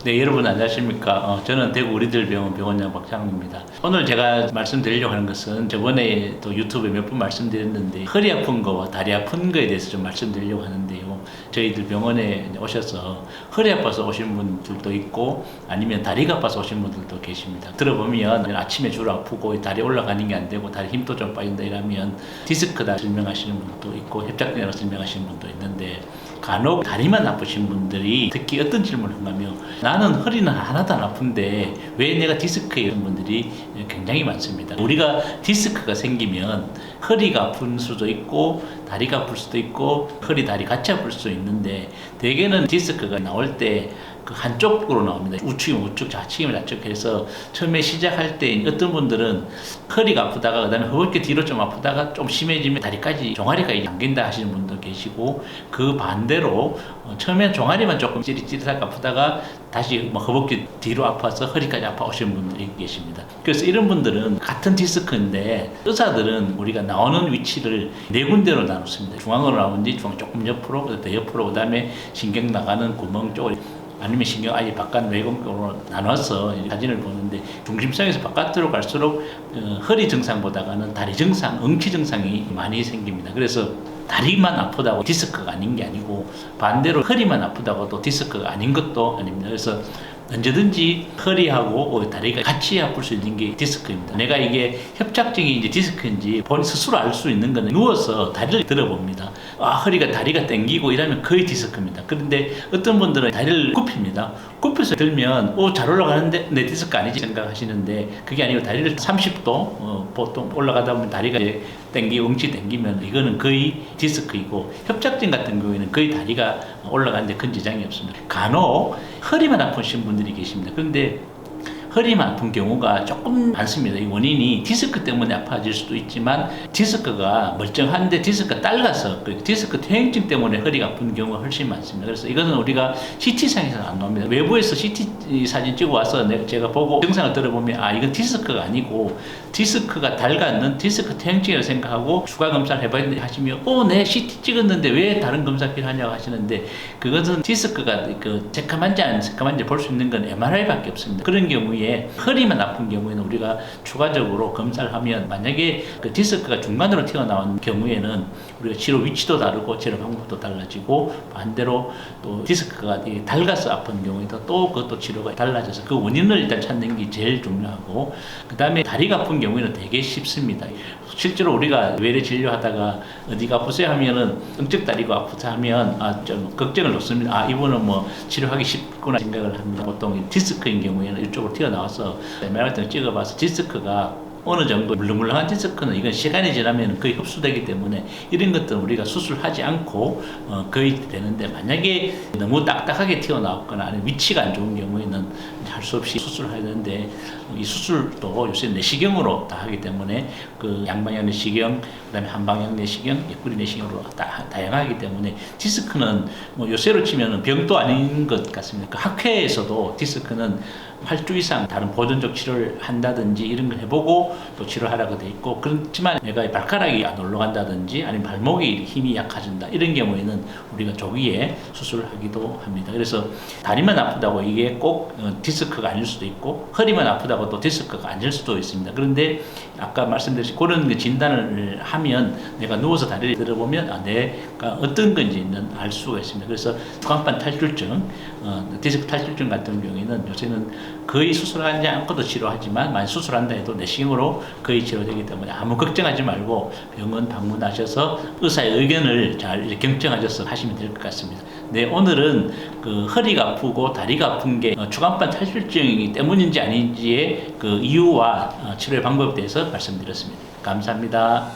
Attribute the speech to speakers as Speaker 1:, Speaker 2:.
Speaker 1: 네, 여러분 안녕하십니까. 저는 대구 우리들병원 병원장 박장훈입니다. 오늘 제가 말씀드리려고 하는 것은 저번에 또 유튜브에 몇 번 말씀드렸는데 허리 아픈 거와 다리 아픈 거에 대해서 좀 말씀드리려고 하는데요. 저희들 병원에 오셔서 허리 아파서 오신 분들도 있고 아니면 다리가 아파서 오신 분들도 계십니다. 들어보면 아침에 주로 아프고 다리 올라가는 게 안 되고 다리 힘도 좀 빠진다 이러면 디스크다 설명하시는 분도 있고 협착증이라고 설명하시는 분도 있는데 간혹 다리만 아프신 분들이 특히 어떤 질문을 한다며 나는 허리는 하나도 안 아픈데 왜 내가 디스크에 이런 분들이 굉장히 많습니다. 우리가 디스크가 생기면 허리가 아픈 수도 있고 다리가 아플 수도 있고 허리 다리 같이 아플 수도 있는데 대개는 디스크가 나올 때 그 한쪽으로 나옵니다. 우측이면 우측, 좌측이면 좌측 해서 처음에 시작할 때 어떤 분들은 허리가 아프다가 그다음에 허벅지 뒤로 좀 아프다가 좀 심해지면 다리까지 종아리까지 당긴다 하시는 분도 계시고 그 반대로 처음엔 종아리만 조금 찌릿찌릿하게 아프다가 다시 뭐 허벅지 뒤로 아파서 허리까지 아파오시는 분들이 계십니다. 그래서 이런 분들은 같은 디스크인데 의사들은 우리가 나오는 위치를 네 군데로 나눴습니다. 중앙으로 나오는지 중앙 조금 옆으로, 더 옆으로, 그다음에 신경 나가는 구멍 쪽으로 아니면 신경 아예 바깥 외곽으로 나눠서 사진을 보는데 중심성에서 바깥으로 갈수록 허리 증상보다는 다리 증상, 응치 증상이 많이 생깁니다. 그래서 다리만 아프다고 디스크가 아닌 게 아니고 반대로 허리만 아프다고 또 디스크가 아닌 것도 아닙니다. 그래서 언제든지 허리하고 다리가 같이 아플 수 있는 게 디스크입니다. 내가 이게 협착증인지 디스크인지 본인 스스로 알 수 있는 거는 누워서 다리를 들어봅니다. 허리가 다리가 당기고 이러면 거의 디스크입니다. 그런데 어떤 분들은 다리를 굽힙니다. 굽혀서 들면 잘 올라가는데 내 디스크 아니지 생각하시는데 그게 아니고 다리를 30도 보통 올라가다 보면 다리가 당기고 엉치 당기면 이거는 거의 디스크이고 협착증 같은 경우에는 거의 다리가 올라가는데 큰 지장이 없습니다. 간혹 허리만 아프신 분들이 계십니다. 그런데 허리만 아픈 경우가 조금 많습니다. 이 원인이 디스크 때문에 아파질 수도 있지만 디스크가 멀쩡한데 디스크가 딸가서 디스크 퇴행증 때문에 허리가 아픈 경우가 훨씬 많습니다. 그래서 이거는 우리가 CT상에서는 안 나옵니다. 외부에서 CT 사진 찍어 와서 제가 보고 영상을 들어보면 이건 디스크가 아니고 디스크가 달갔는 디스크 퇴행증이라고 생각하고 추가 검사를 해봐야 되는데 하시면 내 CT 찍었는데 왜 다른 검사 필요하냐고 하시는데 그것은 디스크가 새까만지 안 새까만지 볼 수 있는 건 MRI밖에 없습니다. 그런 경우에 허리만 아픈 경우에는 우리가 추가적으로 검사를 하면 만약에 그 디스크가 중간으로 튀어나온 경우에는 우리가 치료 위치도 다르고 치료 방법도 달라지고 반대로 또 디스크가 닳아서 아픈 경우에도 또 그것도 치료가 달라져서 그 원인을 일단 찾는 게 제일 중요하고 그 다음에 다리가 아픈 경우에는 되게 쉽습니다. 실제로 우리가 외래 진료하다가 어디가 아프세요 하면은 응적 다리가 아프다 하면 좀 걱정을 놓습니다. 이분은 뭐 치료하기 쉽구나 생각을 합니다. 보통 디스크인 경우에는 이쪽으로 튀어나와서 MRI 같은 거 찍어봐서 디스크가 어느 정도 물렁물렁한 디스크는 이건 시간이 지나면 거의 흡수되기 때문에 이런 것들은 우리가 수술하지 않고 거의 되는데 만약에 너무 딱딱하게 튀어나왔거나 아니면 위치가 안 좋은 경우에는 할 수 없이 수술을 해야 되는데 이 수술도 요새 내시경으로 다 하기 때문에 그 양방향 내시경, 그다음에 한방향 내시경, 옆구리 내시경으로 다양하기 때문에 디스크는 뭐 요새로 치면은 병도 아닌 것 같습니다. 그 학회에서도 디스크는 8주 이상 다른 보존적 치료를 한다든지 이런 걸 해보고 또 치료하라고 돼 있고 그렇지만 내가 발가락이 안 올라간다든지 아니면 발목이 힘이 약해진다 이런 경우에는 우리가 조기에 수술을 하기도 합니다. 그래서 다리만 아프다고 이게 꼭 디스크가 아닐 수도 있고 허리만 아프다고 또 디스크가 아닐 수도 있습니다. 그런데 아까 말씀드린 그런 진단을 하면 내가 누워서 다리를 들어보면 내가 어떤 건지는 알 수가 있습니다. 그래서 구강판 탈출증, 디스크 탈출증 같은 경우에는 요새는 거의 수술하지 않고도 치료하지만 만약 수술한다 해도 내시경으로 거의 치료되기 때문에 아무 걱정하지 말고 병원 방문하셔서 의사의 의견을 잘 경청하셔서 하시면 될 것 같습니다. 네, 오늘은 그 허리가 아프고 다리가 아픈 게 추간판 탈출증이 때문인지 아닌지의 그 이유와 치료의 방법에 대해서 말씀드렸습니다. 감사합니다.